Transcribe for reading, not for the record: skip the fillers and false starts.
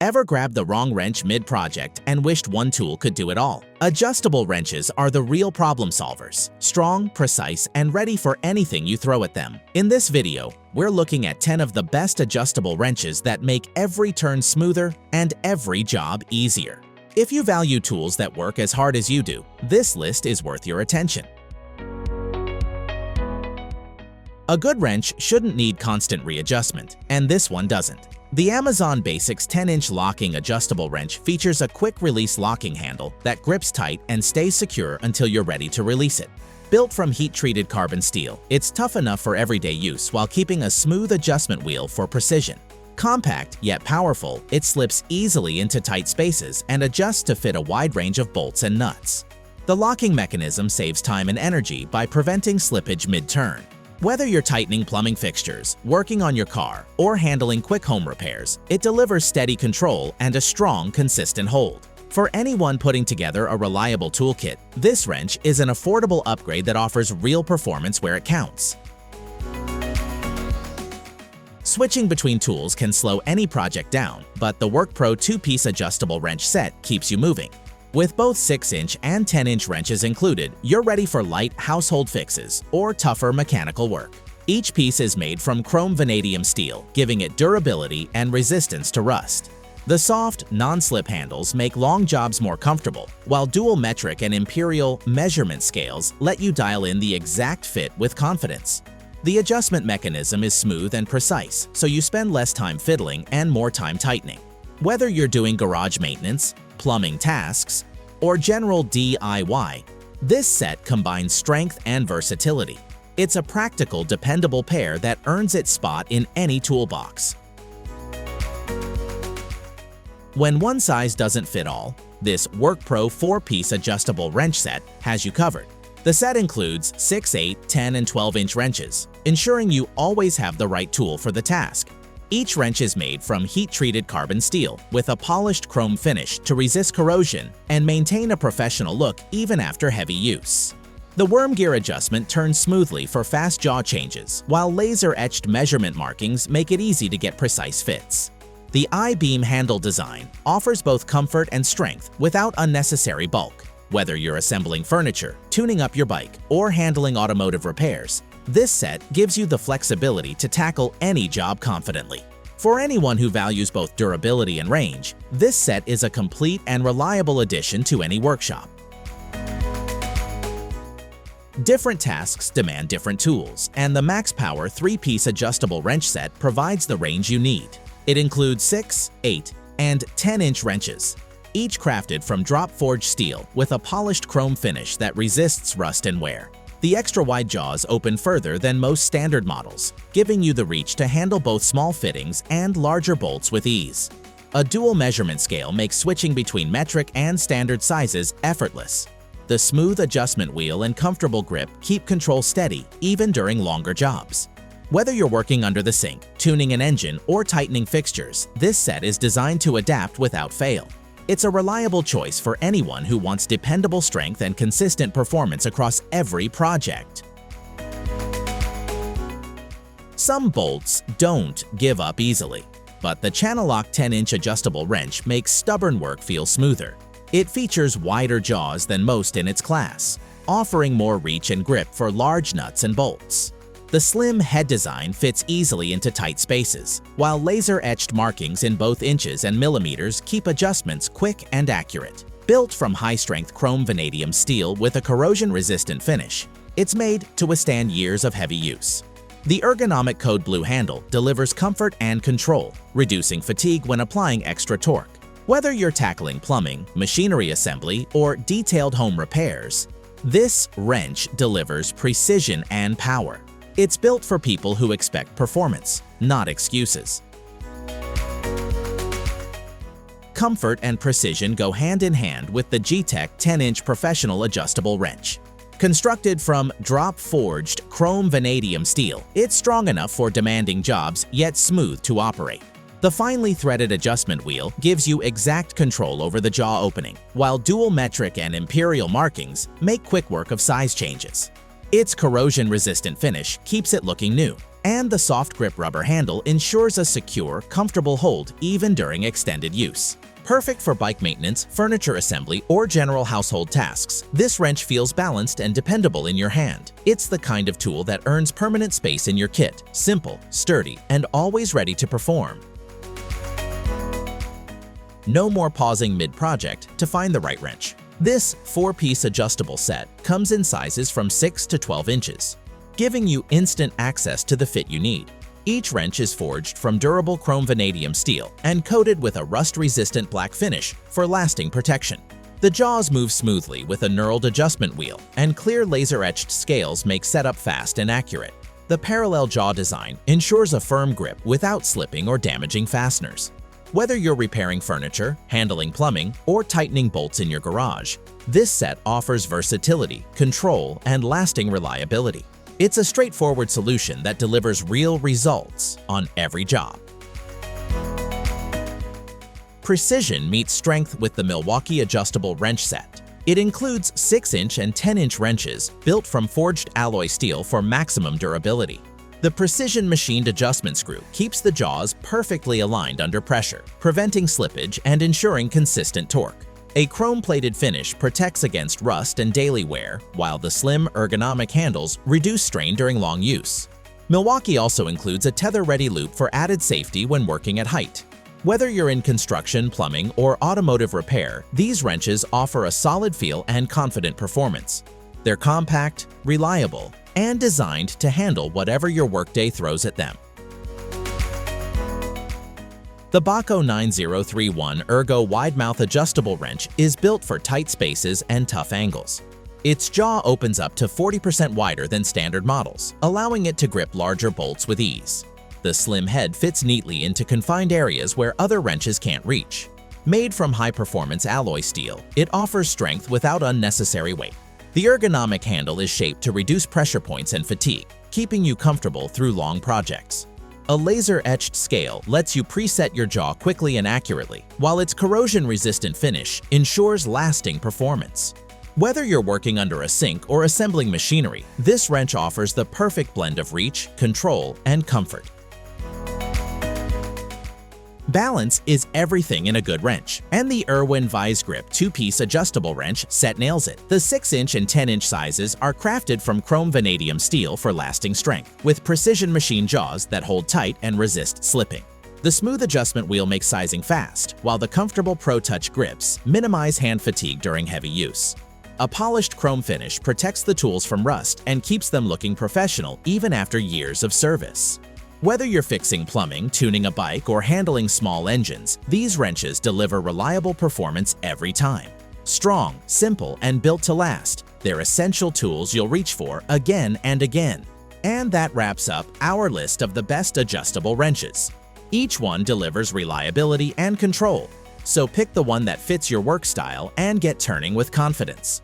Ever grabbed the wrong wrench mid-project and wished one tool could do it all? Adjustable wrenches are the real problem solvers, strong, precise, and ready for anything you throw at them. In this video, we're looking at 10 of the best adjustable wrenches that make every turn smoother and every job easier. If you value tools that work as hard as you do, this list is worth your attention. A good wrench shouldn't need constant readjustment, and this one doesn't. The Amazon Basics 10-inch locking adjustable wrench features a quick-release locking handle that grips tight and stays secure until you're ready to release it. Built from heat-treated carbon steel, it's tough enough for everyday use while keeping a smooth adjustment wheel for precision. Compact yet powerful, it slips easily into tight spaces and adjusts to fit a wide range of bolts and nuts. The locking mechanism saves time and energy by preventing slippage mid-turn. Whether you're tightening plumbing fixtures, working on your car, or handling quick home repairs, it delivers steady control and a strong, consistent hold. For anyone putting together a reliable toolkit, this wrench is an affordable upgrade that offers real performance where it counts. Switching between tools can slow any project down, but the WORKPRO 2-piece adjustable wrench set keeps you moving. With both 6-inch and 10-inch wrenches included, you're ready for light household fixes or tougher mechanical work. Each piece is made from chrome vanadium steel, giving it durability and resistance to rust. The soft, non-slip handles make long jobs more comfortable, while dual metric and imperial measurement scales let you dial in the exact fit with confidence. The adjustment mechanism is smooth and precise, so you spend less time fiddling and more time tightening. Whether you're doing garage maintenance, plumbing tasks, or general DIY, this set combines strength and versatility. It's a practical, dependable pair that earns its spot in any toolbox. When one size doesn't fit all, this WORKPRO 4-piece adjustable wrench set has you covered. The set includes 6, 8, 10, and 12-inch wrenches, ensuring you always have the right tool for the task. Each wrench is made from heat-treated carbon steel with a polished chrome finish to resist corrosion and maintain a professional look even after heavy use. The worm gear adjustment turns smoothly for fast jaw changes, while laser-etched measurement markings make it easy to get precise fits. The I-beam handle design offers both comfort and strength without unnecessary bulk. Whether you're assembling furniture, tuning up your bike, or handling automotive repairs, this set gives you the flexibility to tackle any job confidently. For anyone who values both durability and range, this set is a complete and reliable addition to any workshop. Different tasks demand different tools, and the MAXPOWER 3-piece adjustable wrench set provides the range you need. It includes 6, 8, and 10-inch wrenches, each crafted from drop-forged steel with a polished chrome finish that resists rust and wear. The extra-wide jaws open further than most standard models, giving you the reach to handle both small fittings and larger bolts with ease. A dual measurement scale makes switching between metric and standard sizes effortless. The smooth adjustment wheel and comfortable grip keep control steady even during longer jobs. Whether you're working under the sink, tuning an engine, or tightening fixtures, this set is designed to adapt without fail. It's a reliable choice for anyone who wants dependable strength and consistent performance across every project. Some bolts don't give up easily, but the Channellock 10-inch adjustable wrench makes stubborn work feel smoother. It features wider jaws than most in its class, offering more reach and grip for large nuts and bolts. The slim head design fits easily into tight spaces, while laser-etched markings in both inches and millimeters keep adjustments quick and accurate. Built from high-strength chrome vanadium steel with a corrosion-resistant finish, it's made to withstand years of heavy use. The ergonomic code blue handle delivers comfort and control, reducing fatigue when applying extra torque. Whether you're tackling plumbing, machinery assembly, or detailed home repairs, this wrench delivers precision and power. It's built for people who expect performance, not excuses. Comfort and precision go hand in hand with the Jetech 10-inch professional adjustable wrench. Constructed from drop-forged chrome vanadium steel, it's strong enough for demanding jobs yet smooth to operate. The finely threaded adjustment wheel gives you exact control over the jaw opening, while dual metric and imperial markings make quick work of size changes. Its corrosion-resistant finish keeps it looking new, And the soft grip rubber handle ensures a secure, comfortable hold even during extended use. Perfect for bike maintenance, furniture assembly, or general household tasks, this wrench feels balanced and dependable in your hand. It's the kind of tool that earns permanent space in your kit, simple, sturdy, and always ready to perform. No more pausing mid-project to find the right wrench. This 4-piece adjustable set comes in sizes from 6 to 12 inches, giving you instant access to the fit you need. Each wrench is forged from durable chrome vanadium steel and coated with a rust-resistant black finish for lasting protection. The jaws move smoothly with a knurled adjustment wheel, and clear laser-etched scales make setup fast and accurate. The parallel jaw design ensures a firm grip without slipping or damaging fasteners. Whether you're repairing furniture, handling plumbing, or tightening bolts in your garage, this set offers versatility, control, and lasting reliability. It's a straightforward solution that delivers real results on every job. Precision meets strength with the Milwaukee adjustable wrench set. It includes 6-inch and 10-inch wrenches built from forged alloy steel for maximum durability. The precision machined adjustment screw keeps the jaws perfectly aligned under pressure, preventing slippage and ensuring consistent torque. A chrome-plated finish protects against rust and daily wear, while the slim, ergonomic handles reduce strain during long use. Milwaukee also includes a tether-ready loop for added safety when working at height. Whether you're in construction, plumbing, or automotive repair, these wrenches offer a solid feel and confident performance. They're compact, reliable, and designed to handle whatever your workday throws at them. The Bahco 9031 ERGO wide-mouth adjustable wrench is built for tight spaces and tough angles. Its jaw opens up to 40% wider than standard models, allowing it to grip larger bolts with ease. The slim head fits neatly into confined areas where other wrenches can't reach. Made from high-performance alloy steel, it offers strength without unnecessary weight. The ergonomic handle is shaped to reduce pressure points and fatigue, keeping you comfortable through long projects. A laser-etched scale lets you preset your jaw quickly and accurately, while its corrosion-resistant finish ensures lasting performance. Whether you're working under a sink or assembling machinery, this wrench offers the perfect blend of reach, control, and comfort. Balance is everything in a good wrench, and the IRWIN VISE-GRIP 2-piece adjustable wrench set nails it. The 6-inch and 10-inch sizes are crafted from chrome vanadium steel for lasting strength, with precision machine jaws that hold tight and resist slipping. The smooth adjustment wheel makes sizing fast, while the comfortable Pro Touch grips minimize hand fatigue during heavy use. A polished chrome finish protects the tools from rust and keeps them looking professional even after years of service. Whether you're fixing plumbing, tuning a bike, or handling small engines, these wrenches deliver reliable performance every time. Strong, simple, and built to last, they're essential tools you'll reach for again and again. And that wraps up our list of the best adjustable wrenches. Each one delivers reliability and control, so pick the one that fits your work style and get turning with confidence.